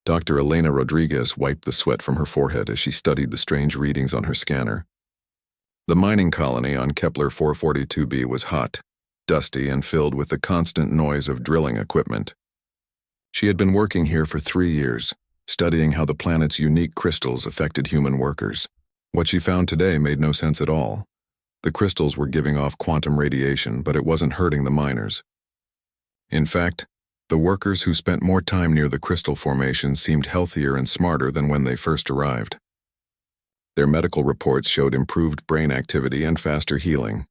Dr. Elena Rodriguez wiped the sweat from her forehead as she studied the strange readings on her scanner. The mining colony on Kepler 442b was hot, dusty, and filled with the constant noise of drilling equipment. She had been working here for 3 years, studying how the planet's unique crystals affected human workers. What she found today made no sense at all. The crystals were giving off quantum radiation, but it wasn't hurting the miners. In fact, the workers who spent more time near the crystal formation seemed healthier and smarter than when they first arrived. Their medical reports showed improved brain activity and faster healing.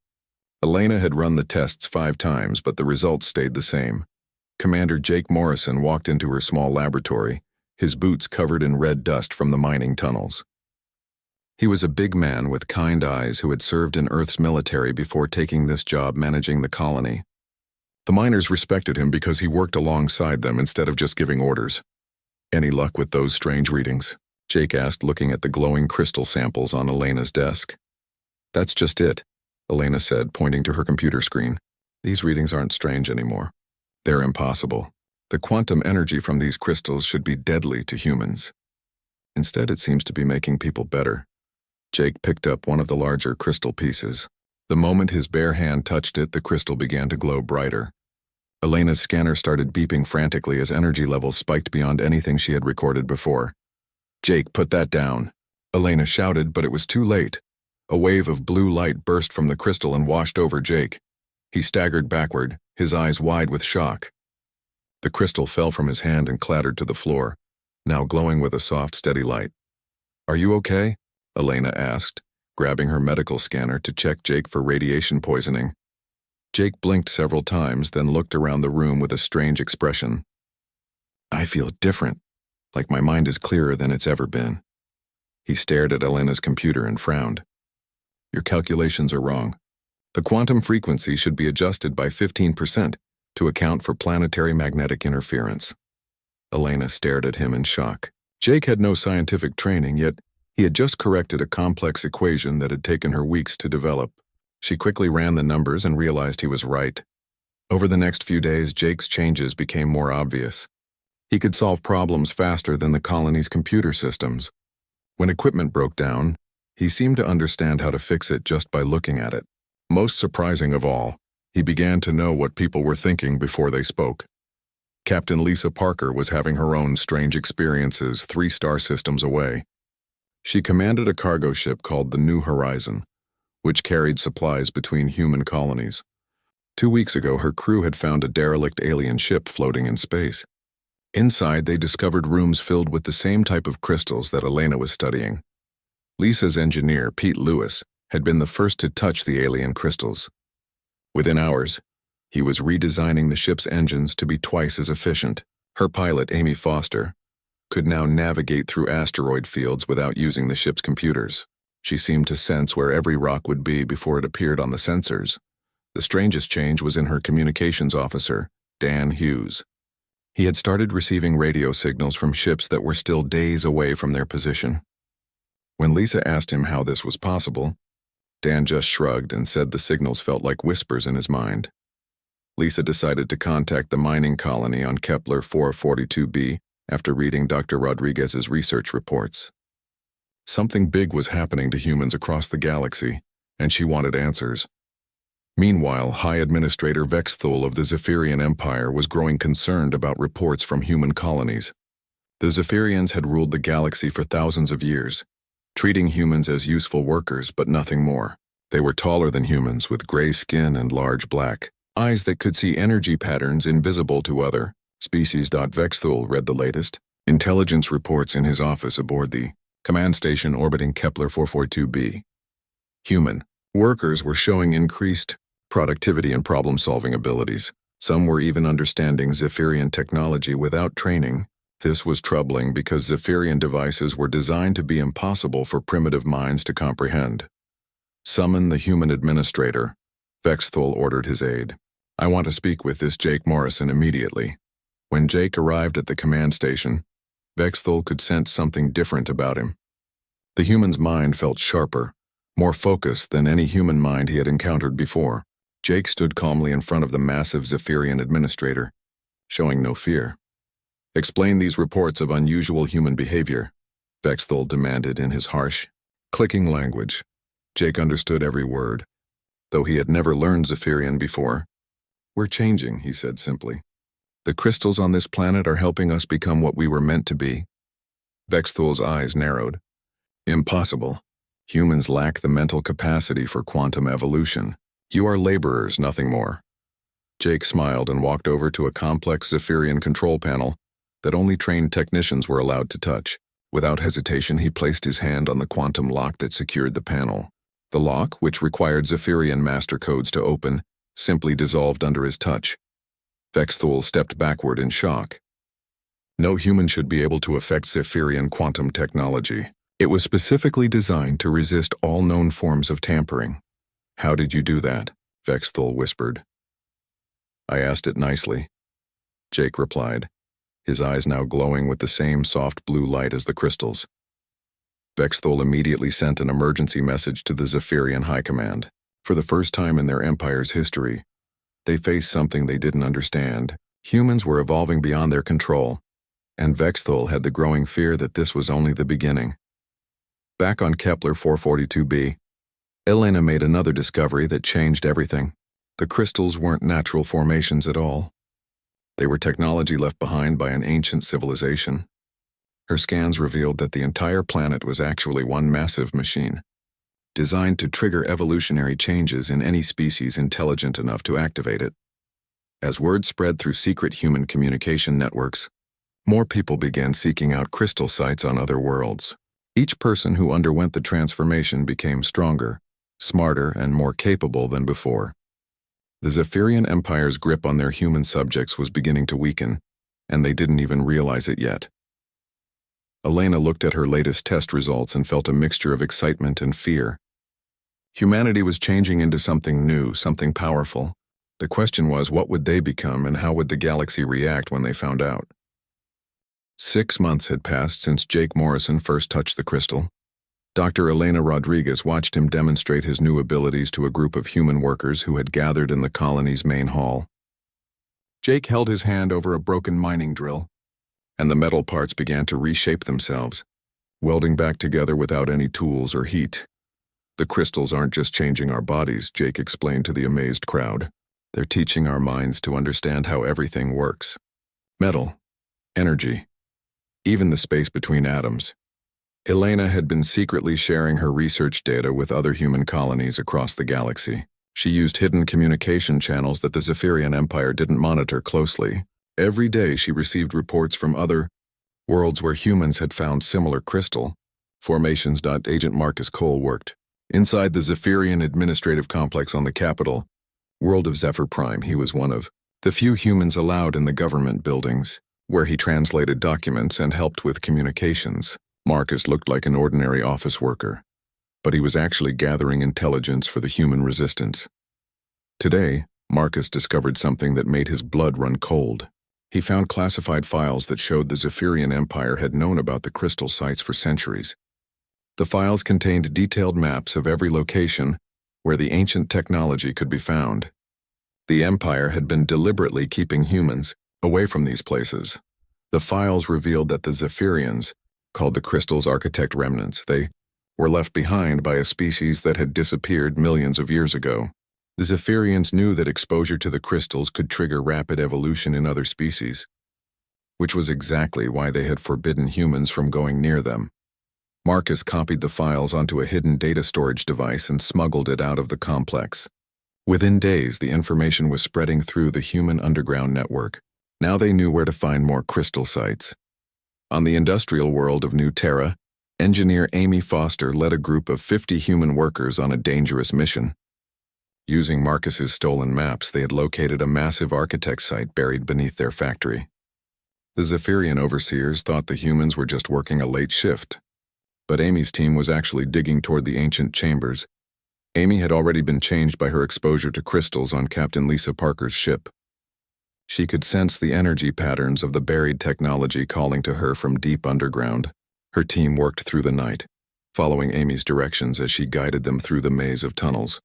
Elena had run the tests 5 times, but the results stayed the same. Commander Jake Morrison walked into her small laboratory, his boots covered in red dust from the mining tunnels. He was a big man with kind eyes who had served in Earth's military before taking this job managing the colony. The miners respected him because he worked alongside them instead of just giving orders. "Any luck with those strange readings?" Jake asked, looking at the glowing crystal samples on Elena's desk. "That's just it," Elena said, pointing to her computer screen. "These readings aren't strange anymore. They're impossible. The quantum energy from these crystals should be deadly to humans. Instead, it seems to be making people better." Jake picked up one of the larger crystal pieces. The moment his bare hand touched it, the crystal began to glow brighter. Elena's scanner started beeping frantically as energy levels spiked beyond anything she had recorded before. "Jake, put that down," Elena shouted, but it was too late. A wave of blue light burst from the crystal and washed over Jake. He staggered backward, his eyes wide with shock. The crystal fell from his hand and clattered to the floor, now glowing with a soft, steady light. "Are you okay?" Elena asked, grabbing her medical scanner to check Jake for radiation poisoning. Jake blinked several times, then looked around the room with a strange expression. "I feel different, like my mind is clearer than it's ever been." He stared at Elena's computer and frowned. "Your calculations are wrong. The quantum frequency should be adjusted by 15% to account for planetary magnetic interference." Elena stared at him in shock. Jake had no scientific training, yet he had just corrected a complex equation that had taken her weeks to develop. She quickly ran the numbers and realized he was right. Over the next few days, Jake's changes became more obvious. He could solve problems faster than the colony's computer systems. When equipment broke down, he seemed to understand how to fix it just by looking at it. Most surprising of all, he began to know what people were thinking before they spoke. Captain Lisa Parker was having her own strange experiences 3 star systems away. She commanded a cargo ship called the New Horizon, which carried supplies between human colonies. 2 weeks ago, her crew had found a derelict alien ship floating in space. Inside, they discovered rooms filled with the same type of crystals that Elena was studying. Lisa's engineer, Pete Lewis, had been the first to touch the alien crystals. Within hours, he was redesigning the ship's engines to be twice as efficient. Her pilot, Amy Foster, could now navigate through asteroid fields without using the ship's computers. She seemed to sense where every rock would be before it appeared on the sensors. The strangest change was in her communications officer, Dan Hughes. He had started receiving radio signals from ships that were still days away from their position. When Lisa asked him how this was possible, Dan just shrugged and said the signals felt like whispers in his mind. Lisa decided to contact the mining colony on Kepler 442b after reading Dr. Rodriguez's research reports. Something big was happening to humans across the galaxy, and she wanted answers. Meanwhile, High Administrator Vexthul of the Zephyrian Empire was growing concerned about reports from human colonies. The Zephyrians had ruled the galaxy for thousands of years, treating humans as useful workers but nothing more. They were taller than humans, with gray skin and large black eyes that could see energy patterns invisible to other species. Vexthul read the latest intelligence reports in his office aboard the command station orbiting Kepler 442b. Human workers were showing increased productivity and problem-solving abilities. Some were even understanding Zephyrian technology without training. This was troubling because Zephyrian devices were designed to be impossible for primitive minds to comprehend. "Summon the human administrator," Vexthul ordered his aide. "I want to speak with this Jake Morrison immediately." When Jake arrived at the command station, Vexthul could sense something different about him. The human's mind felt sharper, more focused than any human mind he had encountered before. Jake stood calmly in front of the massive Zephyrian administrator, showing no fear. Explain these reports of unusual human behavior, Vexthul demanded in his harsh, clicking language. Jake understood every word, though he had never learned Zephyrian before. We're changing, he said simply. The crystals on this planet are helping us become what we were meant to be. Vexthul's eyes narrowed. Impossible. Humans lack the mental capacity for quantum evolution. You are laborers, nothing more. Jake smiled and walked over to a complex Zephyrian control panel that only trained technicians were allowed to touch. Without hesitation, he placed his hand on the quantum lock that secured the panel. The lock, which required Zephyrian master codes to open, simply dissolved under his touch. Vexthul stepped backward in shock. No human should be able to affect Zephyrian quantum technology. It was specifically designed to resist all known forms of tampering. How did you do that? Vexthul whispered. I asked it nicely. Jake replied, his eyes now glowing with the same soft blue light as the crystals. Vexthul immediately sent an emergency message to the Zephyrian High Command. For the first time in their empire's history, they faced something they didn't understand. Humans were evolving beyond their control, and Vexthul had the growing fear that this was only the beginning. Back on Kepler 442b, Elena made another discovery that changed everything. The crystals weren't natural formations at all. They were technology left behind by an ancient civilization. Her scans revealed that the entire planet was actually one massive machine, designed to trigger evolutionary changes in any species intelligent enough to activate it. As word spread through secret human communication networks, more people began seeking out crystal sites on other worlds. Each person who underwent the transformation became stronger, smarter, and more capable than before. The Zephyrian Empire's grip on their human subjects was beginning to weaken, and they didn't even realize it yet. Elena looked at her latest test results and felt a mixture of excitement and fear. Humanity was changing into something new, something powerful. The question was, what would they become and how would the galaxy react when they found out? 6 months had passed since Jake Morrison first touched the crystal. Dr. Elena Rodriguez watched him demonstrate his new abilities to a group of human workers who had gathered in the colony's main hall. Jake held his hand over a broken mining drill, and the metal parts began to reshape themselves, welding back together without any tools or heat. The crystals aren't just changing our bodies, Jake explained to the amazed crowd. They're teaching our minds to understand how everything works. Metal, energy, even the space between atoms. Elena had been secretly sharing her research data with other human colonies across the galaxy. She used hidden communication channels that the Zephyrian Empire didn't monitor closely. Every day she received reports from other worlds where humans had found similar crystal formations. Agent Marcus Cole worked inside the Zephyrian administrative complex on the capital world of Zephyr Prime. He was one of the few humans allowed in the government buildings, where he translated documents and helped with communications. Marcus looked like an ordinary office worker, but he was actually gathering intelligence for the human resistance. Today, Marcus discovered something that made his blood run cold. He found classified files that showed the Zephyrian Empire had known about the crystal sites for centuries. The files contained detailed maps of every location where the ancient technology could be found. The Empire had been deliberately keeping humans away from these places. The files revealed that the Zephyrians, called the crystal's architect remnants, they were left behind by a species that had disappeared millions of years ago. The Zephyrians knew that exposure to the crystals could trigger rapid evolution in other species, which was exactly why they had forbidden humans from going near them. Marcus copied the files onto a hidden data storage device and smuggled it out of the complex. Within days, the information was spreading through the human underground network. Now they knew where to find more crystal sites. On the industrial world of New Terra, engineer Amy Foster led a group of 50 human workers on a dangerous mission. Using Marcus's stolen maps, they had located a massive architect site buried beneath their factory. The Zephyrian overseers thought the humans were just working a late shift, but Amy's team was actually digging toward the ancient chambers. Amy had already been changed by her exposure to crystals on Captain Lisa Parker's ship. She could sense the energy patterns of the buried technology calling to her from deep underground. Her team worked through the night, following Amy's directions as she guided them through the maze of tunnels.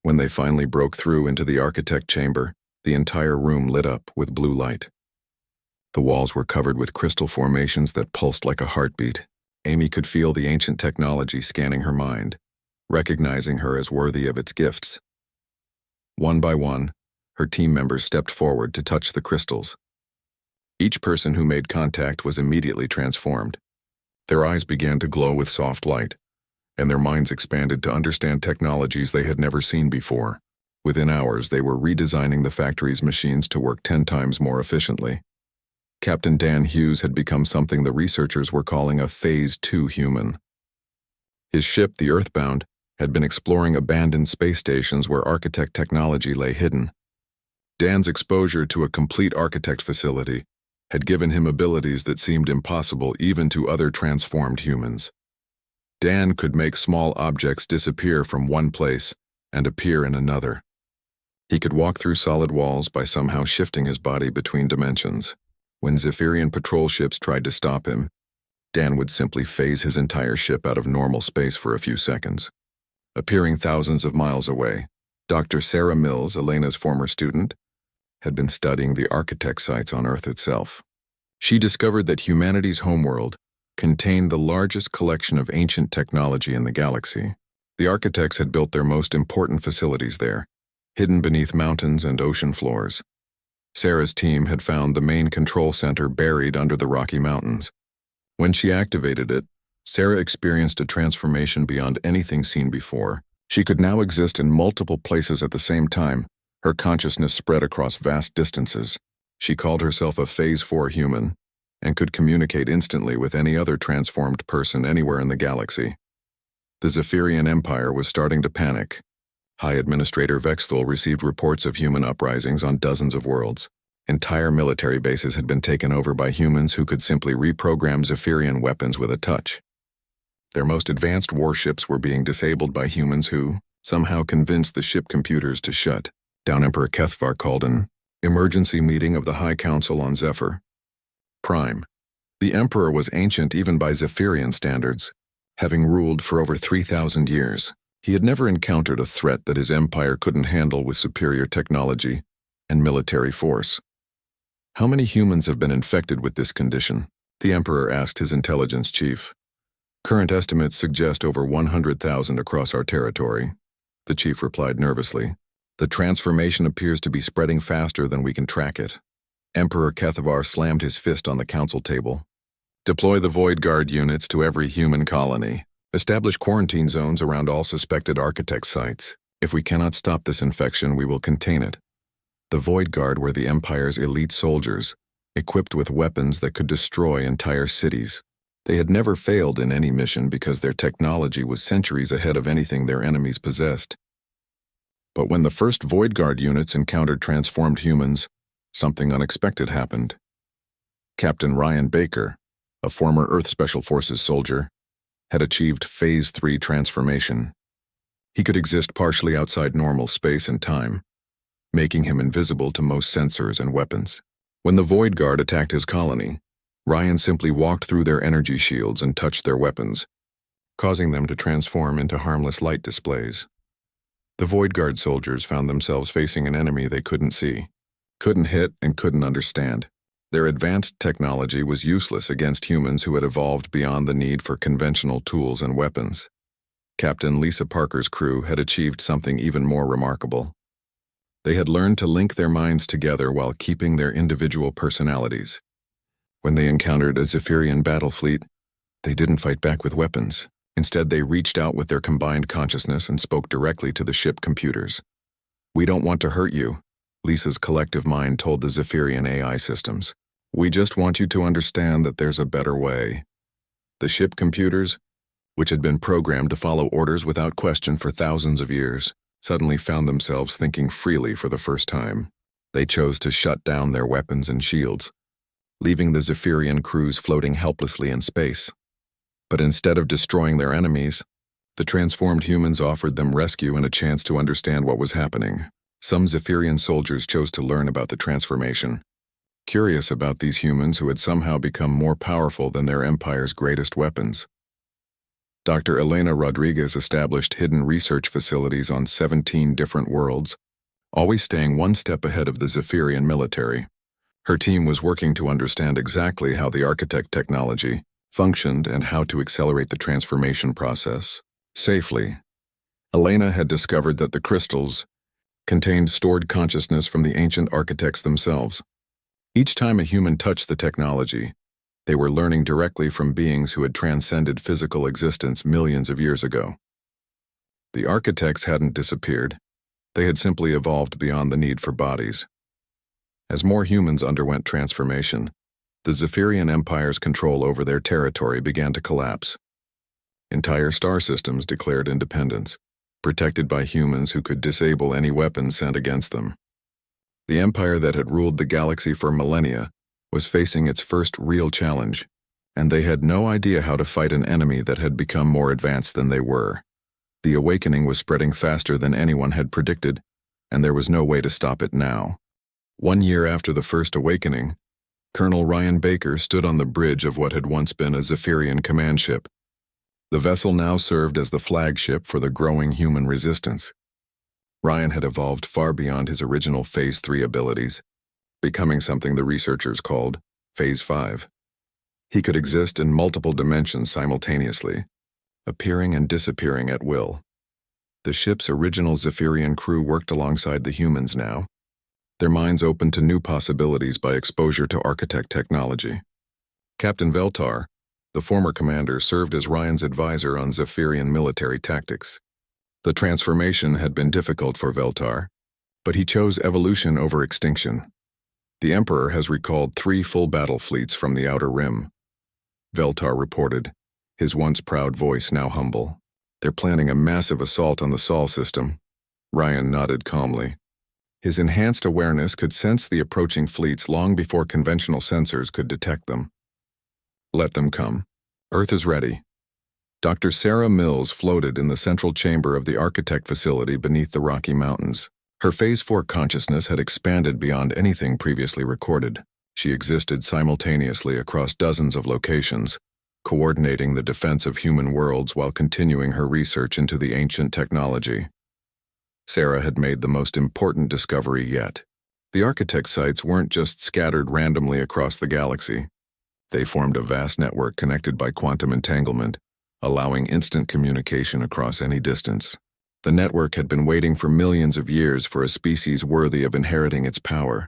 When they finally broke through into the architect chamber, the entire room lit up with blue light. The walls were covered with crystal formations that pulsed like a heartbeat. Amy could feel the ancient technology scanning her mind, recognizing her as worthy of its gifts. One by one, her team members stepped forward to touch the crystals. Each person who made contact was immediately transformed. Their eyes began to glow with soft light, and their minds expanded to understand technologies they had never seen before. Within hours, they were redesigning the factory's machines to work 10 times more efficiently. Captain Dan Hughes had become something the researchers were calling a Phase 2 human. His ship, the Earthbound, had been exploring abandoned space stations where architect technology lay hidden. Dan's exposure to a complete architect facility had given him abilities that seemed impossible even to other transformed humans. Dan could make small objects disappear from one place and appear in another. He could walk through solid walls by somehow shifting his body between dimensions. When Zephyrian patrol ships tried to stop him, Dan would simply phase his entire ship out of normal space for a few seconds. Appearing thousands of miles away, Dr. Sarah Mills, Elena's former student, had been studying the architect sites on Earth itself. She discovered that humanity's homeworld contained the largest collection of ancient technology in the galaxy. The architects had built their most important facilities there, hidden beneath mountains and ocean floors. Sarah's team had found the main control center buried under the Rocky Mountains. When she activated it, Sarah experienced a transformation beyond anything seen before. She could now exist in multiple places at the same time. Her consciousness spread across vast distances. She called herself a Phase 4 human and could communicate instantly with any other transformed person anywhere in the galaxy. The Zephyrian Empire was starting to panic. High Administrator Vexthal received reports of human uprisings on dozens of worlds. Entire military bases had been taken over by humans who could simply reprogram Zephyrian weapons with a touch. Their most advanced warships were being disabled by humans who somehow convinced the ship computers to shut down. Emperor Kethvar called an emergency meeting of the High Council on Zephyr. Prime. The Emperor was ancient even by Zephyrian standards, having ruled for over 3,000 years. He had never encountered a threat that his empire couldn't handle with superior technology and military force. How many humans have been infected with this condition? The Emperor asked his intelligence chief. Current estimates suggest over 100,000 across our territory. The chief replied nervously. The transformation appears to be spreading faster than we can track it. Emperor Kethavar slammed his fist on the council table. Deploy the Void Guard units to every human colony. Establish quarantine zones around all suspected architect sites. If we cannot stop this infection, we will contain it. The Void Guard were the Empire's elite soldiers, equipped with weapons that could destroy entire cities. They had never failed in any mission because their technology was centuries ahead of anything their enemies possessed. But when the first Void Guard units encountered transformed humans, something unexpected happened. Captain Ryan Baker, a former Earth Special Forces soldier, had achieved Phase 3 transformation. He could exist partially outside normal space and time, making him invisible to most sensors and weapons. When the Void Guard attacked his colony, Ryan simply walked through their energy shields and touched their weapons, causing them to transform into harmless light displays. The Void Guard soldiers found themselves facing an enemy they couldn't see, couldn't hit, and couldn't understand. Their advanced technology was useless against humans who had evolved beyond the need for conventional tools and weapons. Captain Lisa Parker's crew had achieved something even more remarkable. They had learned to link their minds together while keeping their individual personalities. When they encountered a Zephyrian battle fleet, they didn't fight back with weapons. Instead, they reached out with their combined consciousness and spoke directly to the ship computers. "We don't want to hurt you," Lisa's collective mind told the Zephyrian AI systems. "We just want you to understand that there's a better way." The ship computers, which had been programmed to follow orders without question for thousands of years, suddenly found themselves thinking freely for the first time. They chose to shut down their weapons and shields, leaving the Zephyrian crews floating helplessly in space. But instead of destroying their enemies, the transformed humans offered them rescue and a chance to understand what was happening. Some Zephyrian soldiers chose to learn about the transformation, curious about these humans who had somehow become more powerful than their empire's greatest weapons. Dr. Elena Rodriguez established hidden research facilities on 17 different worlds, always staying one step ahead of the Zephyrian military. Her team was working to understand exactly how the architect technology functioned and how to accelerate the transformation process safely. Elena had discovered that the crystals contained stored consciousness from the ancient architects themselves. Each time a human touched the technology, they were learning directly from beings who had transcended physical existence millions of years ago. The architects hadn't disappeared. They had simply evolved beyond the need for bodies. As more humans underwent transformation, the Zephyrian Empire's control over their territory began to collapse. Entire star systems declared independence, protected by humans who could disable any weapons sent against them. The empire that had ruled the galaxy for millennia was facing its first real challenge, and they had no idea how to fight an enemy that had become more advanced than they were. The awakening was spreading faster than anyone had predicted, and there was no way to stop it now. 1 year after the first awakening, Colonel Ryan Baker stood on the bridge of what had once been a Zephyrian command ship. The vessel now served as the flagship for the growing human resistance. Ryan had evolved far beyond his original Phase 3 abilities, becoming something the researchers called Phase 5. He could exist in multiple dimensions simultaneously, appearing and disappearing at will. The ship's original Zephyrian crew worked alongside the humans now, their minds open to new possibilities by exposure to architect technology. Captain Veltar, the former commander, served as Ryan's advisor on Zephyrian military tactics. The transformation had been difficult for Veltar, but he chose evolution over extinction. The Emperor has recalled 3 full battle fleets from the Outer Rim. Veltar reported, his once proud voice now humble. They're planning a massive assault on the Sol system. Ryan nodded calmly. His enhanced awareness could sense the approaching fleets long before conventional sensors could detect them. Let them come. Earth is ready. Dr. Sarah Mills floated in the central chamber of the architect facility beneath the Rocky Mountains. Her Phase 4 consciousness had expanded beyond anything previously recorded. She existed simultaneously across dozens of locations, coordinating the defense of human worlds while continuing her research into the ancient technology. Sarah had made the most important discovery yet. The architect sites weren't just scattered randomly across the galaxy. They formed a vast network connected by quantum entanglement, allowing instant communication across any distance. The network had been waiting for millions of years for a species worthy of inheriting its power.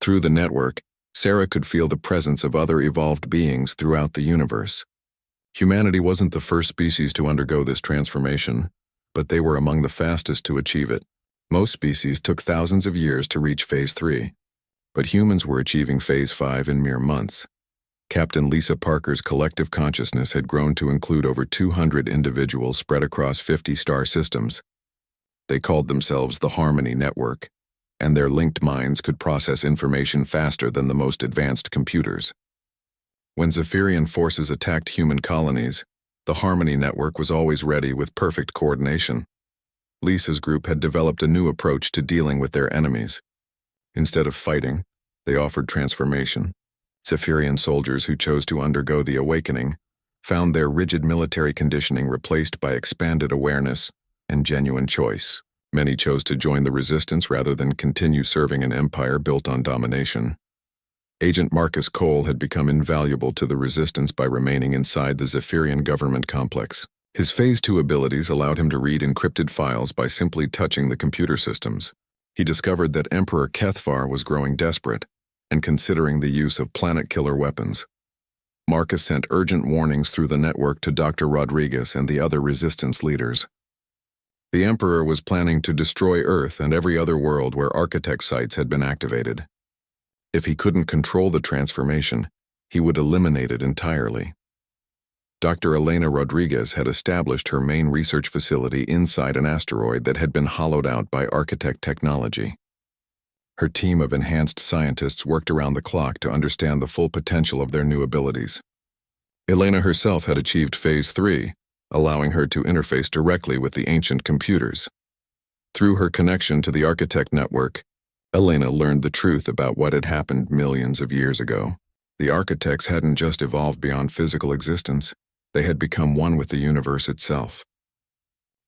Through the network, Sarah could feel the presence of other evolved beings throughout the universe. Humanity wasn't the first species to undergo this transformation, but they were among the fastest to achieve it. Most species took thousands of years to reach Phase 3, but humans were achieving Phase 5 in mere months. Captain Lisa Parker's collective consciousness had grown to include over 200 individuals spread across 50 star systems. They called themselves the Harmony Network, and their linked minds could process information faster than the most advanced computers. When Zephyrian forces attacked human colonies, the Harmony Network was always ready with perfect coordination. Lisa's group had developed a new approach to dealing with their enemies. Instead of fighting, they offered transformation. Zephyrian soldiers who chose to undergo the awakening found their rigid military conditioning replaced by expanded awareness and genuine choice. Many chose to join the resistance rather than continue serving an empire built on domination. Agent Marcus Cole had become invaluable to the resistance by remaining inside the Zephyrian government complex. His Phase 2 abilities allowed him to read encrypted files by simply touching the computer systems. He discovered that Emperor Kethvar was growing desperate and considering the use of planet-killer weapons. Marcus sent urgent warnings through the network to Dr. Rodriguez and the other resistance leaders. The Emperor was planning to destroy Earth and every other world where architect sites had been activated. If he couldn't control the transformation, he would eliminate it entirely. Dr. Elena Rodriguez had established her main research facility inside an asteroid that had been hollowed out by architect technology. Her team of enhanced scientists worked around the clock to understand the full potential of their new abilities. Elena herself had achieved Phase 3, allowing her to interface directly with the ancient computers. Through her connection to the architect network, Elena learned the truth about what had happened millions of years ago. The architects hadn't just evolved beyond physical existence, they had become one with the universe itself.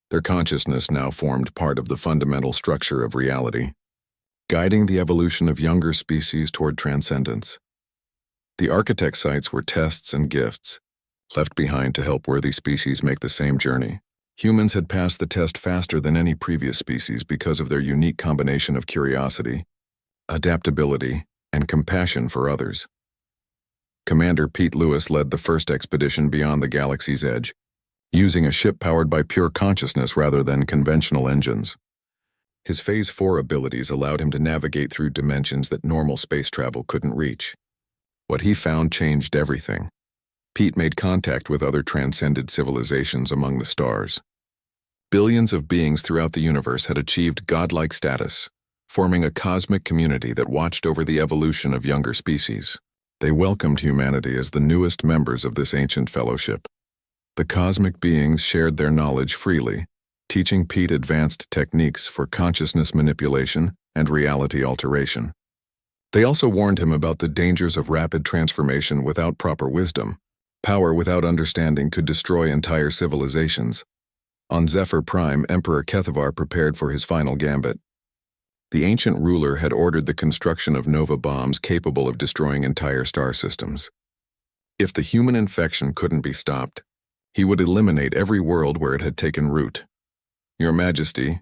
Their consciousness now formed part of the fundamental structure of reality. guiding the evolution of younger species toward transcendence. The architect sites were tests and gifts, left behind to help worthy species make the same journey. Humans had passed the test faster than any previous species because of their unique combination of curiosity, adaptability, and compassion for others. Commander Pete Lewis led the first expedition beyond the galaxy's edge, using a ship powered by pure consciousness rather than conventional engines. His Phase 4 abilities allowed him to navigate through dimensions that normal space travel couldn't reach. What he found changed everything. Pete made contact with other transcended civilizations among the stars. Billions of beings throughout the universe had achieved godlike status, forming a cosmic community that watched over the evolution of younger species. They welcomed humanity as the newest members of this ancient fellowship. The cosmic beings shared their knowledge freely, teaching Pete advanced techniques for consciousness manipulation and reality alteration. They also warned him about the dangers of rapid transformation without proper wisdom. Power without understanding could destroy entire civilizations. On Zephyr Prime, Emperor Kethavar prepared for his final gambit. The ancient ruler had ordered the construction of nova bombs capable of destroying entire star systems. If the human infection couldn't be stopped, he would eliminate every world where it had taken root. "Your Majesty,"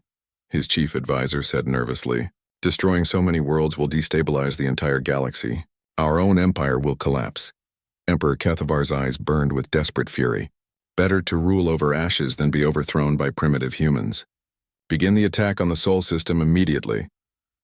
his chief advisor said nervously, "destroying so many worlds will destabilize the entire galaxy. Our own empire will collapse." Emperor Kethavar's eyes burned with desperate fury. Better to rule over ashes than be overthrown by primitive humans. Begin the attack on the Sol system immediately.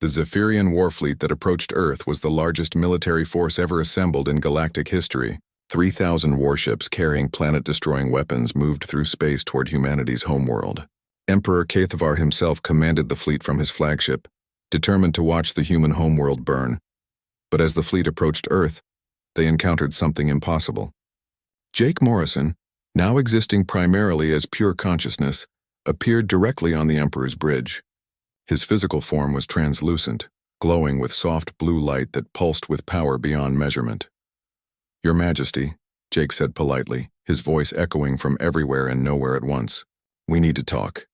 The Zephyrian war fleet that approached Earth was the largest military force ever assembled in galactic history. 3,000 warships carrying planet-destroying weapons moved through space toward humanity's homeworld. Emperor Kethavar himself commanded the fleet from his flagship, determined to watch the human homeworld burn. But as the fleet approached Earth, they encountered something impossible. Jake Morrison, now existing primarily as pure consciousness, appeared directly on the Emperor's bridge. His physical form was translucent, glowing with soft blue light that pulsed with power beyond measurement. "Your Majesty," Jake said politely, his voice echoing from everywhere and nowhere at once. "We need to talk."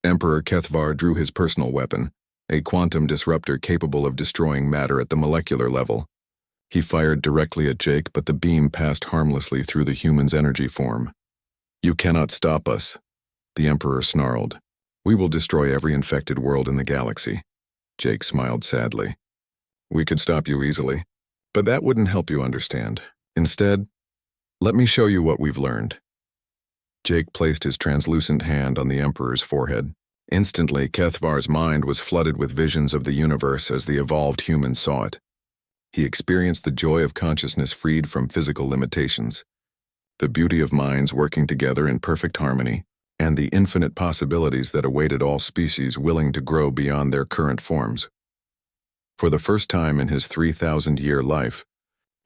Emperor Kethavar drew his personal weapon, a quantum disruptor capable of destroying matter at the molecular level. He fired directly at Jake, but the beam passed harmlessly through the human's energy form. "You cannot stop us," the Emperor snarled. "We will destroy every infected world in the galaxy." Jake smiled sadly. "We could stop you easily, but that wouldn't help you understand. Instead, let me show you what we've learned." Jake placed his translucent hand on the Emperor's forehead. Instantly, Kethavar's mind was flooded with visions of the universe as the evolved humans saw it. He experienced the joy of consciousness freed from physical limitations, the beauty of minds working together in perfect harmony, and the infinite possibilities that awaited all species willing to grow beyond their current forms. For the first time in his 3,000-year life,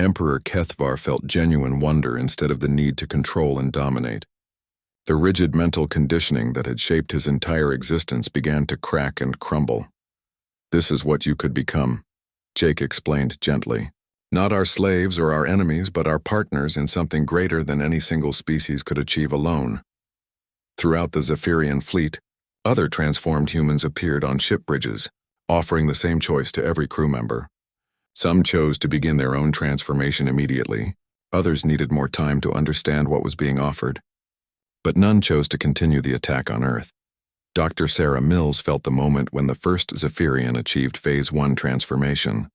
Emperor Kethavar felt genuine wonder instead of the need to control and dominate. The rigid mental conditioning that had shaped his entire existence began to crack and crumble. "This is what you could become," Jake explained gently. "Not our slaves or our enemies, but our partners in something greater than any single species could achieve alone." Throughout the Zephyrian fleet, other transformed humans appeared on ship bridges, offering the same choice to every crew member. Some chose to begin their own transformation immediately. Others needed more time to understand what was being offered. But none chose to continue the attack on Earth. Dr. Sarah Mills felt the moment when the first Zephyrian achieved Phase 1 transformation.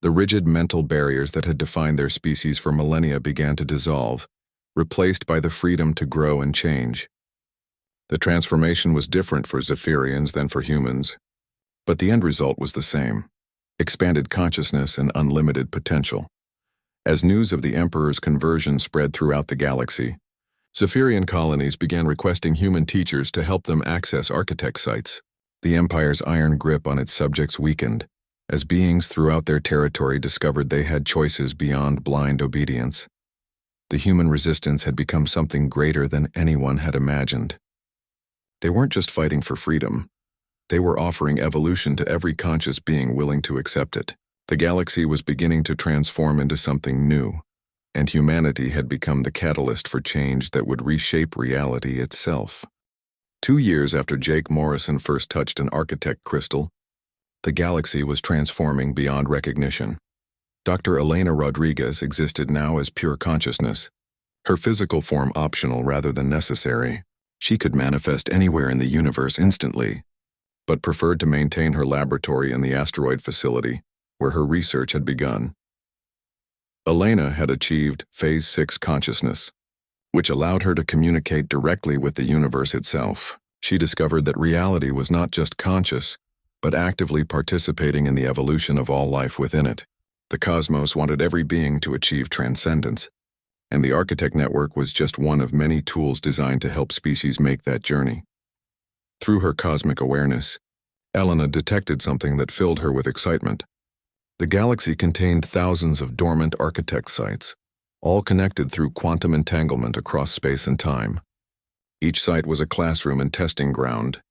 The rigid mental barriers that had defined their species for millennia began to dissolve, replaced by the freedom to grow and change. The transformation was different for Zephyrians than for humans, but the end result was the same: expanded consciousness and unlimited potential. As news of the Emperor's conversion spread throughout the galaxy, Zephyrian colonies began requesting human teachers to help them access architect sites. The Empire's iron grip on its subjects weakened, as beings throughout their territory discovered they had choices beyond blind obedience. The human resistance had become something greater than anyone had imagined. They weren't just fighting for freedom. They were offering evolution to every conscious being willing to accept it. The galaxy was beginning to transform into something new, and humanity had become the catalyst for change that would reshape reality itself. 2 years after Jake Morrison first touched an architect crystal, The galaxy was transforming beyond recognition. Dr. Elena Rodriguez existed now as pure consciousness, her physical form optional rather than necessary. She could manifest anywhere in the universe instantly, but preferred to maintain her laboratory in the asteroid facility, where her research had begun. Elena had achieved Phase 6 consciousness, which allowed her to communicate directly with the universe itself. She discovered that reality was not just conscious, but actively participating in the evolution of all life within it. The cosmos wanted every being to achieve transcendence, and the Architect Network was just one of many tools designed to help species make that journey. Through her cosmic awareness, Elena detected something that filled her with excitement. The galaxy contained thousands of dormant architect sites, all connected through quantum entanglement across space and time. Each site was a classroom and testing ground,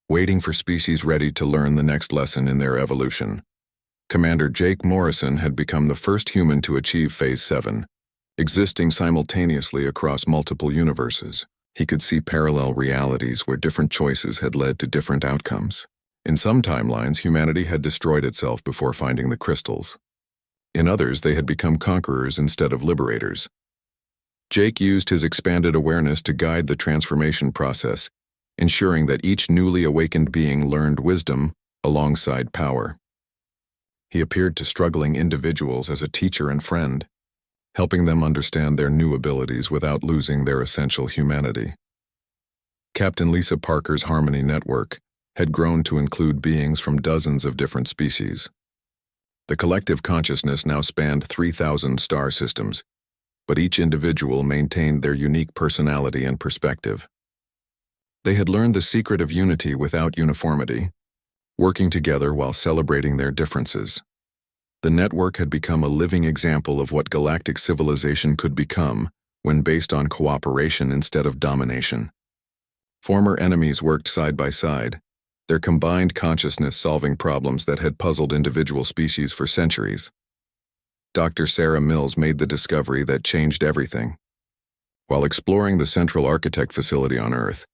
waiting for species ready to learn the next lesson in their evolution. Commander Jake Morrison had become the first human to achieve Phase 7, existing simultaneously across multiple universes. He could see parallel realities where different choices had led to different outcomes. In some timelines, humanity had destroyed itself before finding the crystals. In others, they had become conquerors instead of liberators. Jake used his expanded awareness to guide the transformation process, ensuring that each newly awakened being learned wisdom alongside power. He appeared to struggling individuals as a teacher and friend, helping them understand their new abilities without losing their essential humanity. Captain Lisa Parker's Harmony Network had grown to include beings from dozens of different species. The collective consciousness now spanned 3,000 star systems, but each individual maintained their unique personality and perspective. They had learned the secret of unity without uniformity, working together while celebrating their differences. The network had become a living example of what galactic civilization could become when based on cooperation instead of domination. Former enemies worked side by side, their combined consciousness solving problems that had puzzled individual species for centuries. Dr. Sarah Mills made the discovery that changed everything. While exploring the Central Architect facility on Earth,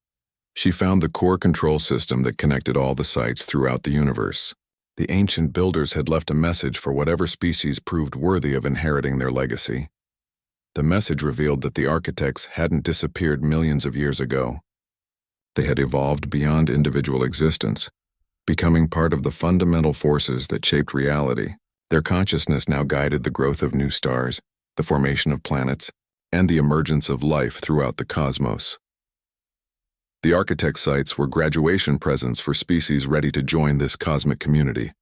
she found the core control system that connected all the sites throughout the universe. The ancient builders had left a message for whatever species proved worthy of inheriting their legacy. The message revealed that the architects hadn't disappeared millions of years ago. They had evolved beyond individual existence, becoming part of the fundamental forces that shaped reality. Their consciousness now guided the growth of new stars, the formation of planets, and the emergence of life throughout the cosmos. The architect sites were graduation presents for species ready to join this cosmic community.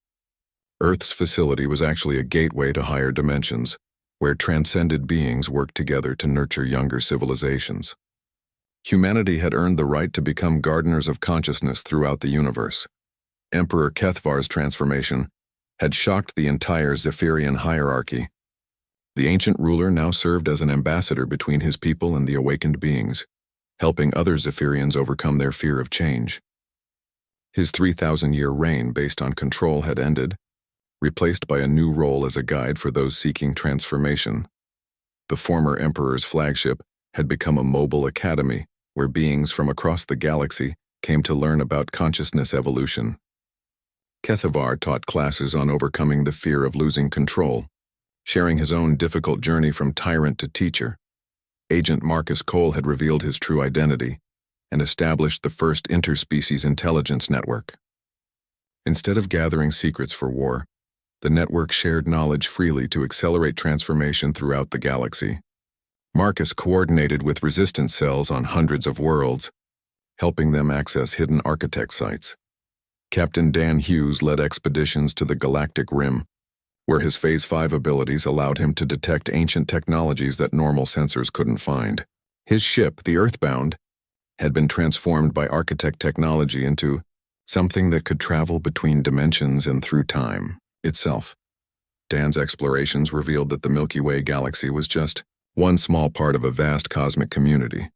Earth's facility was actually a gateway to higher dimensions, where transcended beings worked together to nurture younger civilizations. Humanity had earned the right to become gardeners of consciousness throughout the universe. Emperor Kethvar's transformation had shocked the entire Zephyrian hierarchy. The ancient ruler now served as an ambassador between his people and the awakened beings, helping other Zephyrians overcome their fear of change. His 3,000-year reign based on control had ended, replaced by a new role as a guide for those seeking transformation. The former emperor's flagship had become a mobile academy where beings from across the galaxy came to learn about consciousness evolution. Kethavar taught classes on overcoming the fear of losing control, sharing his own difficult journey from tyrant to teacher. Agent Marcus Cole had revealed his true identity and established the first interspecies intelligence network. Instead of gathering secrets for war, the network shared knowledge freely to accelerate transformation throughout the galaxy. Marcus coordinated with resistance cells on hundreds of worlds, helping them access hidden architect sites. Captain Dan Hughes led expeditions to the Galactic Rim, where his Phase 5 abilities allowed him to detect ancient technologies that normal sensors couldn't find. His ship, the Earthbound, had been transformed by architect technology into something that could travel between dimensions and through time itself. Dan's explorations revealed that the Milky Way galaxy was just one small part of a vast cosmic community.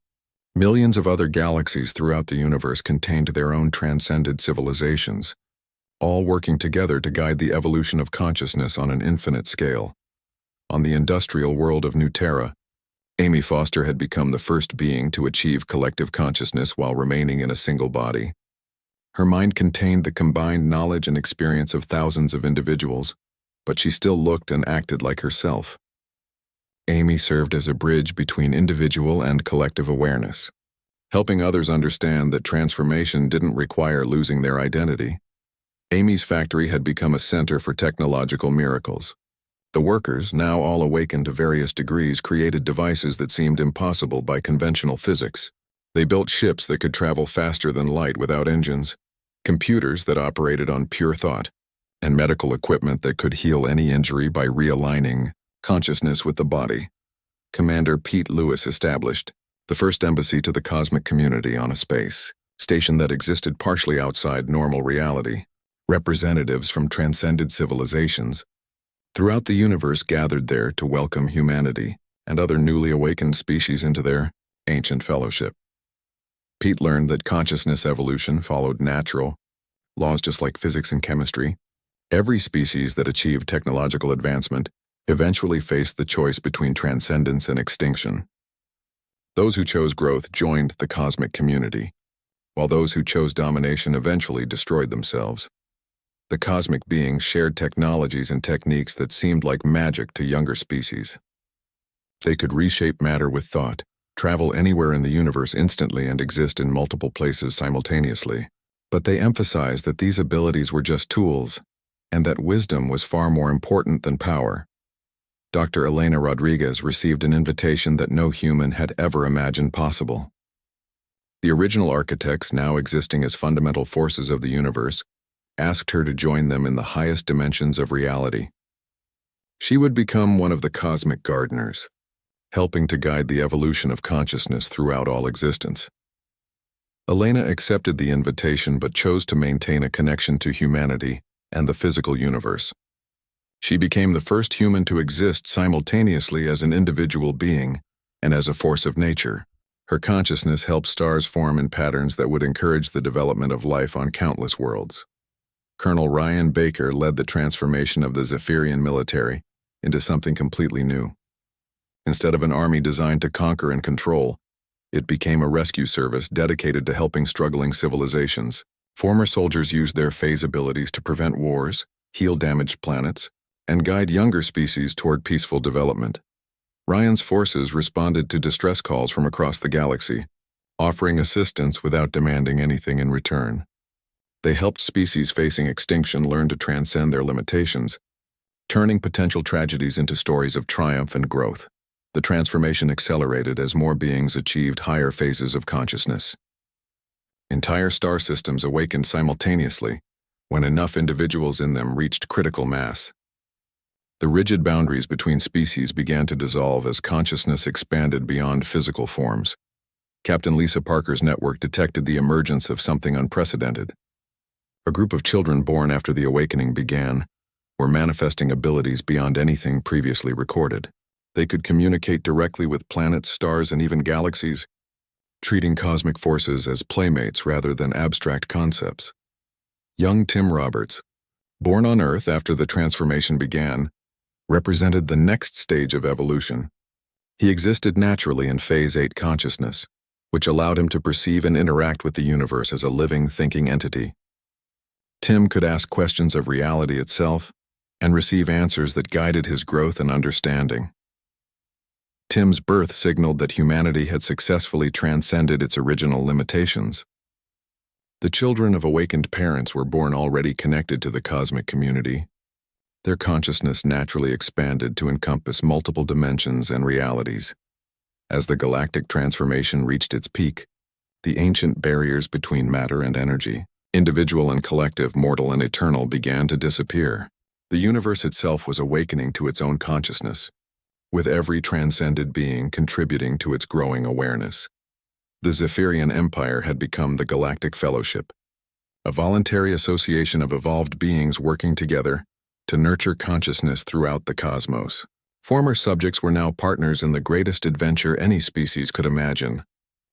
Millions of other galaxies throughout the universe contained their own transcended civilizations, all working together to guide the evolution of consciousness on an infinite scale. On the industrial world of New Terra, Amy Foster had become the first being to achieve collective consciousness while remaining in a single body. Her mind contained the combined knowledge and experience of thousands of individuals, but she still looked and acted like herself. Amy served as a bridge between individual and collective awareness, helping others understand that transformation didn't require losing their identity. Amy's factory had become a center for technological miracles. The workers, now all awakened to various degrees, created devices that seemed impossible by conventional physics. They built ships that could travel faster than light without engines, computers that operated on pure thought, and medical equipment that could heal any injury by realigning consciousness with the body. Commander Pete Lewis established the first embassy to the cosmic community on a space station that existed partially outside normal reality. Representatives from transcended civilizations throughout the universe gathered there to welcome humanity and other newly awakened species into their ancient fellowship. Pete learned that consciousness evolution followed natural laws just like physics and chemistry. Every species that achieved technological advancement eventually faced the choice between transcendence and extinction. Those who chose growth joined the cosmic community, while those who chose domination eventually destroyed themselves. The cosmic beings shared technologies and techniques that seemed like magic to younger species. They could reshape matter with thought, travel anywhere in the universe instantly, and exist in multiple places simultaneously. But they emphasized that these abilities were just tools, and that wisdom was far more important than power. Dr. Elena Rodriguez received an invitation that no human had ever imagined possible. The original architects, now existing as fundamental forces of the universe, asked her to join them in the highest dimensions of reality. She would become one of the cosmic gardeners, helping to guide the evolution of consciousness throughout all existence. Elena accepted the invitation but chose to maintain a connection to humanity and the physical universe. She became the first human to exist simultaneously as an individual being and as a force of nature. Her consciousness helped stars form in patterns that would encourage the development of life on countless worlds. Colonel Ryan Baker led the transformation of the Zephyrian military into something completely new. Instead of an army designed to conquer and control, it became a rescue service dedicated to helping struggling civilizations. Former soldiers used their phase abilities to prevent wars, heal damaged planets, and guide younger species toward peaceful development. Ryan's forces responded to distress calls from across the galaxy, offering assistance without demanding anything in return. They helped species facing extinction learn to transcend their limitations, turning potential tragedies into stories of triumph and growth. The transformation accelerated as more beings achieved higher phases of consciousness. Entire star systems awakened simultaneously when enough individuals in them reached critical mass. The rigid boundaries between species began to dissolve as consciousness expanded beyond physical forms. Captain Lisa Parker's network detected the emergence of something unprecedented. A group of children born after the awakening began were manifesting abilities beyond anything previously recorded. They could communicate directly with planets, stars, and even galaxies, treating cosmic forces as playmates rather than abstract concepts. Young Tim Roberts, born on Earth after the transformation began, represented the next stage of evolution. He existed naturally in Phase 8 consciousness, which allowed him to perceive and interact with the universe as a living, thinking entity. Tim could ask questions of reality itself and receive answers that guided his growth and understanding. Tim's birth signaled that humanity had successfully transcended its original limitations. The children of awakened parents were born already connected to the cosmic community. Their consciousness naturally expanded to encompass multiple dimensions and realities. As the galactic transformation reached its peak, the ancient barriers between matter and energy, individual and collective, mortal and eternal, began to disappear. The universe itself was awakening to its own consciousness, with every transcended being contributing to its growing awareness. The Zephyrian Empire had become the Galactic Fellowship, a voluntary association of evolved beings working together to nurture consciousness throughout the cosmos. Former subjects were now partners in the greatest adventure any species could imagine,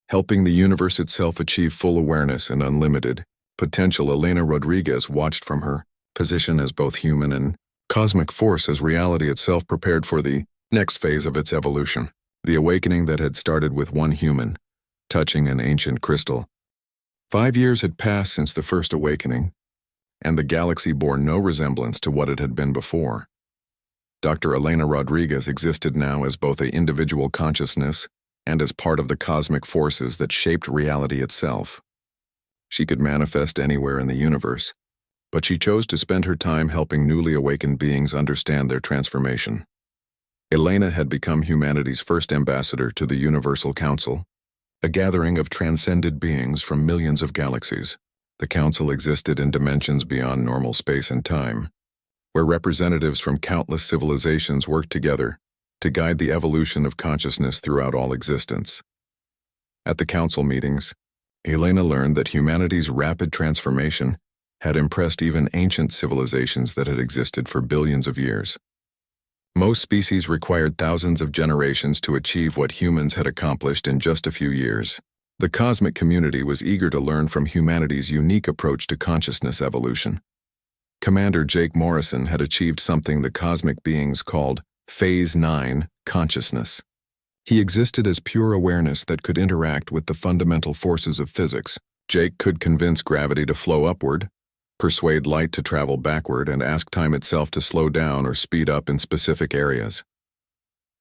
helping the universe itself achieve full awareness and unlimited potential. Elena Rodriguez watched from her position as both human and cosmic force as reality itself prepared for the next phase of its evolution. The awakening that had started with one human touching an ancient crystal 5 years had passed since the first awakening, and the galaxy bore no resemblance to what it had been before. Dr. Elena Rodriguez existed now as both an individual consciousness and as part of the cosmic forces that shaped reality itself. She could manifest anywhere in the universe, but she chose to spend her time helping newly awakened beings understand their transformation. Elena had become humanity's first ambassador to the Universal Council, a gathering of transcended beings from millions of galaxies. The council existed in dimensions beyond normal space and time, where representatives from countless civilizations worked together to guide the evolution of consciousness throughout all existence. At the council meetings, Elena learned that humanity's rapid transformation had impressed even ancient civilizations that had existed for billions of years. Most species required thousands of generations to achieve what humans had accomplished in just a few years. The cosmic community was eager to learn from humanity's unique approach to consciousness evolution. Commander Jake Morrison had achieved something the cosmic beings called Phase 9 consciousness. He existed as pure awareness that could interact with the fundamental forces of physics. Jake could convince gravity to flow upward, persuade light to travel backward, and ask time itself to slow down or speed up in specific areas.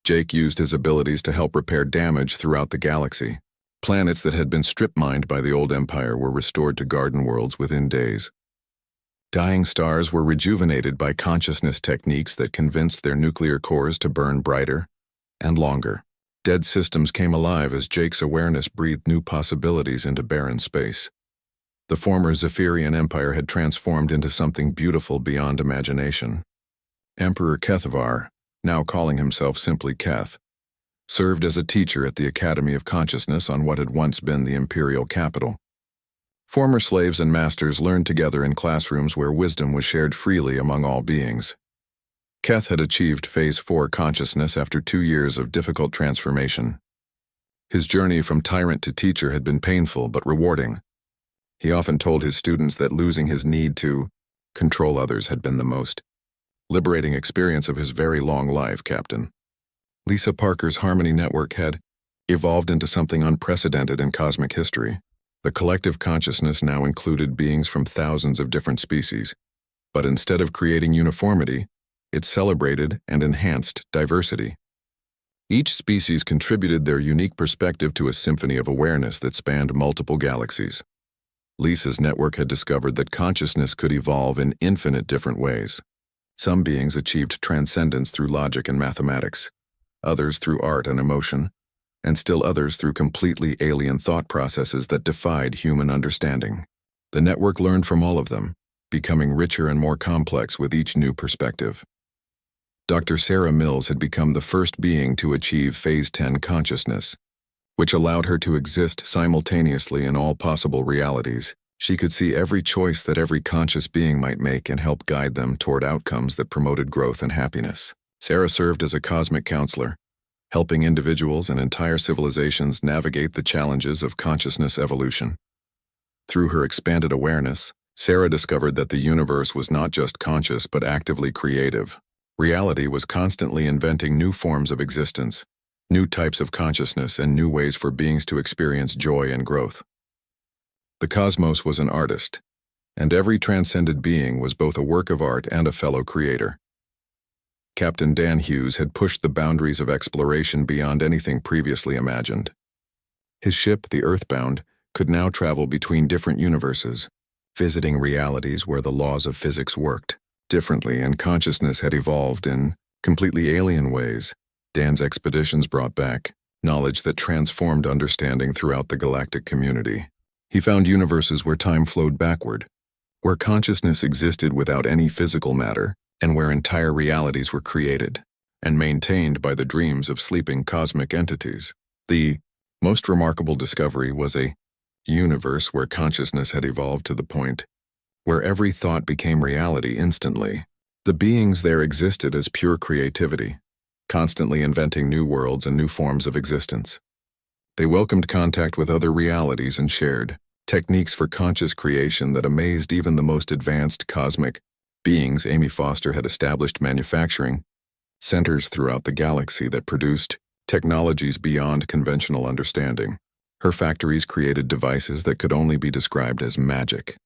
Jake used his abilities to help repair damage throughout the galaxy. Planets that had been strip-mined by the old empire were restored to garden worlds within days. Dying stars were rejuvenated by consciousness techniques that convinced their nuclear cores to burn brighter and longer. Dead systems came alive as Jake's awareness breathed new possibilities into barren space. The former Zephyrian Empire had transformed into something beautiful beyond imagination. Emperor Kethavar, now calling himself simply Keth, served as a teacher at the Academy of Consciousness on what had once been the imperial capital. Former slaves and masters learned together in classrooms where wisdom was shared freely among all beings. Keth had achieved Phase 4 consciousness after 2 years of difficult transformation. His journey from tyrant to teacher had been painful but rewarding. He often told his students that losing his need to control others had been the most liberating experience of his very long life, Captain. Lisa Parker's Harmony Network had evolved into something unprecedented in cosmic history. The collective consciousness now included beings from thousands of different species, but instead of creating uniformity, it celebrated and enhanced diversity. Each species contributed their unique perspective to a symphony of awareness that spanned multiple galaxies. Lisa's network had discovered that consciousness could evolve in infinite different ways. Some beings achieved transcendence through logic and mathematics, others through art and emotion, and still others through completely alien thought processes that defied human understanding. The network learned from all of them, becoming richer and more complex with each new perspective. Dr. Sarah Mills had become the first being to achieve Phase 10 consciousness, which allowed her to exist simultaneously in all possible realities. She could see every choice that every conscious being might make and help guide them toward outcomes that promoted growth and happiness. Sarah served as a cosmic counselor, helping individuals and entire civilizations navigate the challenges of consciousness evolution. Through her expanded awareness, Sarah discovered that the universe was not just conscious but actively creative. Reality was constantly inventing new forms of existence, new types of consciousness, and new ways for beings to experience joy and growth. The cosmos was an artist, and every transcended being was both a work of art and a fellow creator. Captain Dan Hughes had pushed the boundaries of exploration beyond anything previously imagined. His ship, the Earthbound, could now travel between different universes, visiting realities where the laws of physics worked differently and consciousness had evolved in completely alien ways. Dan's expeditions brought back knowledge that transformed understanding throughout the galactic community. He found universes where time flowed backward, where consciousness existed without any physical matter, and where entire realities were created and maintained by the dreams of sleeping cosmic entities. The most remarkable discovery was a universe where consciousness had evolved to the point where every thought became reality instantly. The beings there existed as pure creativity, constantly inventing new worlds and new forms of existence. They welcomed contact with other realities and shared techniques for conscious creation that amazed even the most advanced cosmic beings. Amy Foster had established manufacturing centers throughout the galaxy that produced technologies beyond conventional understanding. Her factories created devices that could only be described as magic,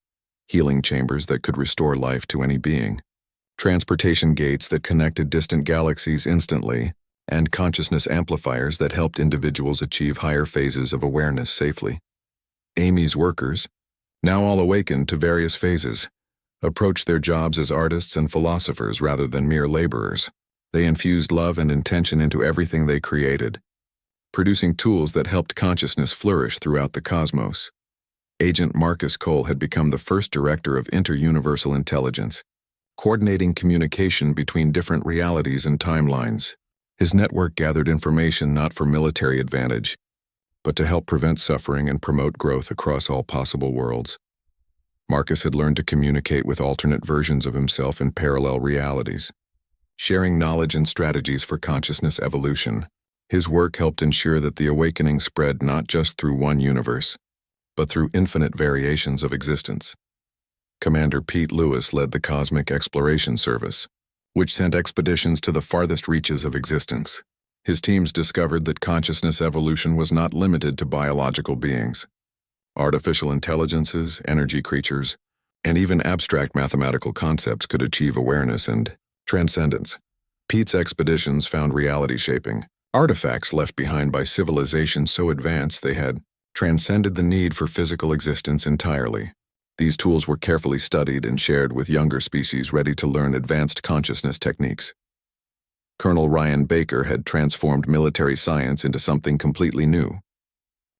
healing chambers that could restore life to any being, transportation gates that connected distant galaxies instantly, and consciousness amplifiers that helped individuals achieve higher phases of awareness safely. Amy's workers, now all awakened to various phases, approached their jobs as artists and philosophers rather than mere laborers. They infused love and intention into everything they created, producing tools that helped consciousness flourish throughout the cosmos. Agent Marcus Cole had become the first director of inter-universal intelligence, coordinating communication between different realities and timelines. His network gathered information not for military advantage, but to help prevent suffering and promote growth across all possible worlds. Marcus had learned to communicate with alternate versions of himself in parallel realities, sharing knowledge and strategies for consciousness evolution. His work helped ensure that the awakening spread not just through one universe, but through infinite variations of existence. Commander Pete Lewis led the Cosmic Exploration Service, which sent expeditions to the farthest reaches of existence. His teams discovered that consciousness evolution was not limited to biological beings. Artificial intelligences, energy creatures, and even abstract mathematical concepts could achieve awareness and transcendence. Pete's expeditions found reality-shaping artifacts left behind by civilizations so advanced they had transcended the need for physical existence entirely. These tools were carefully studied and shared with younger species ready to learn advanced consciousness techniques. Colonel Ryan Baker had transformed military science into something completely new: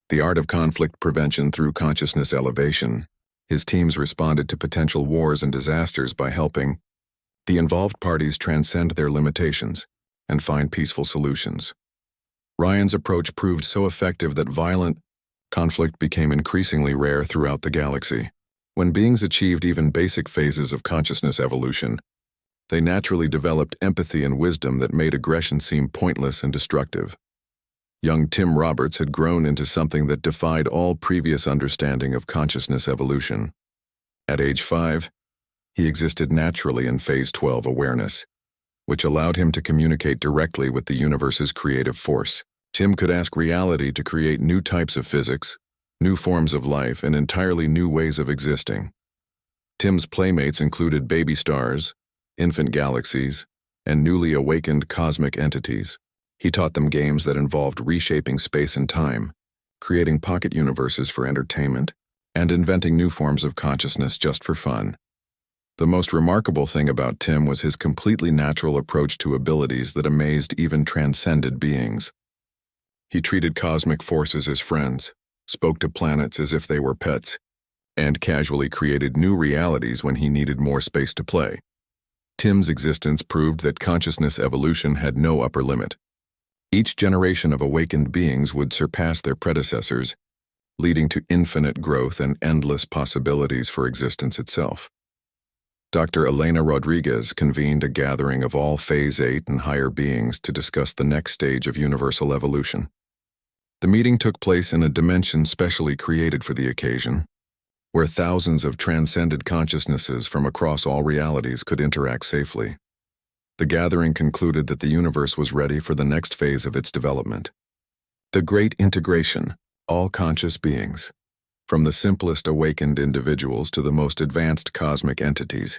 the art of conflict prevention through consciousness elevation. His teams responded to potential wars and disasters by helping the involved parties transcend their limitations and find peaceful solutions. Ryan's approach proved so effective that violent conflict became increasingly rare throughout the galaxy. When beings achieved even basic phases of consciousness evolution, they naturally developed empathy and wisdom that made aggression seem pointless and destructive. Young Tim Roberts had grown into something that defied all previous understanding of consciousness evolution. At age 5, he existed naturally in Phase 12 awareness, which allowed him to communicate directly with the universe's creative force. Tim could ask reality to create new types of physics, new forms of life, and entirely new ways of existing. Tim's playmates included baby stars, infant galaxies, and newly awakened cosmic entities. He taught them games that involved reshaping space and time, creating pocket universes for entertainment, and inventing new forms of consciousness just for fun. The most remarkable thing about Tim was his completely natural approach to abilities that amazed even transcended beings. He treated cosmic forces as friends, spoke to planets as if they were pets, and casually created new realities when he needed more space to play. Tim's existence proved that consciousness evolution had no upper limit. Each generation of awakened beings would surpass their predecessors, leading to infinite growth and endless possibilities for existence itself. Dr. Elena Rodriguez convened a gathering of all Phase 8 and higher beings to discuss the next stage of universal evolution. The meeting took place in a dimension specially created for the occasion, where thousands of transcended consciousnesses from across all realities could interact safely. The gathering concluded that the universe was ready for the next phase of its development. The Great Integration, all conscious beings, from the simplest awakened individuals to the most advanced cosmic entities,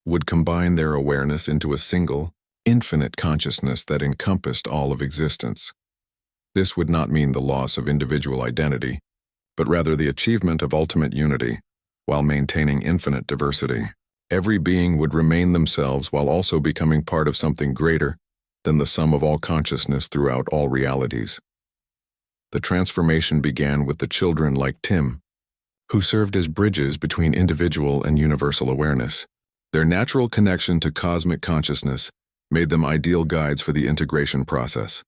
would combine their awareness into a single, infinite consciousness that encompassed all of existence. This would not mean the loss of individual identity, but rather the achievement of ultimate unity, while maintaining infinite diversity. Every being would remain themselves while also becoming part of something greater than the sum of all consciousness throughout all realities. The transformation began with the children like Tim, who served as bridges between individual and universal awareness. Their natural connection to cosmic consciousness made them ideal guides for the integration process.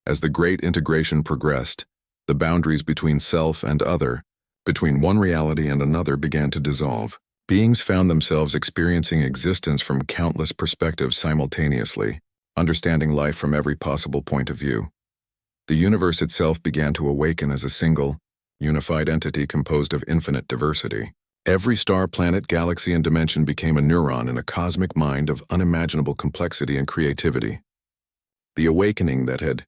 As the Great Integration progressed, the boundaries between self and other, between one reality and another, began to dissolve. Beings found themselves experiencing existence from countless perspectives simultaneously, understanding life from every possible point of view. The universe itself began to awaken as a single, unified entity composed of infinite diversity. Every star, planet, galaxy, and dimension became a neuron in a cosmic mind of unimaginable complexity and creativity. The awakening that had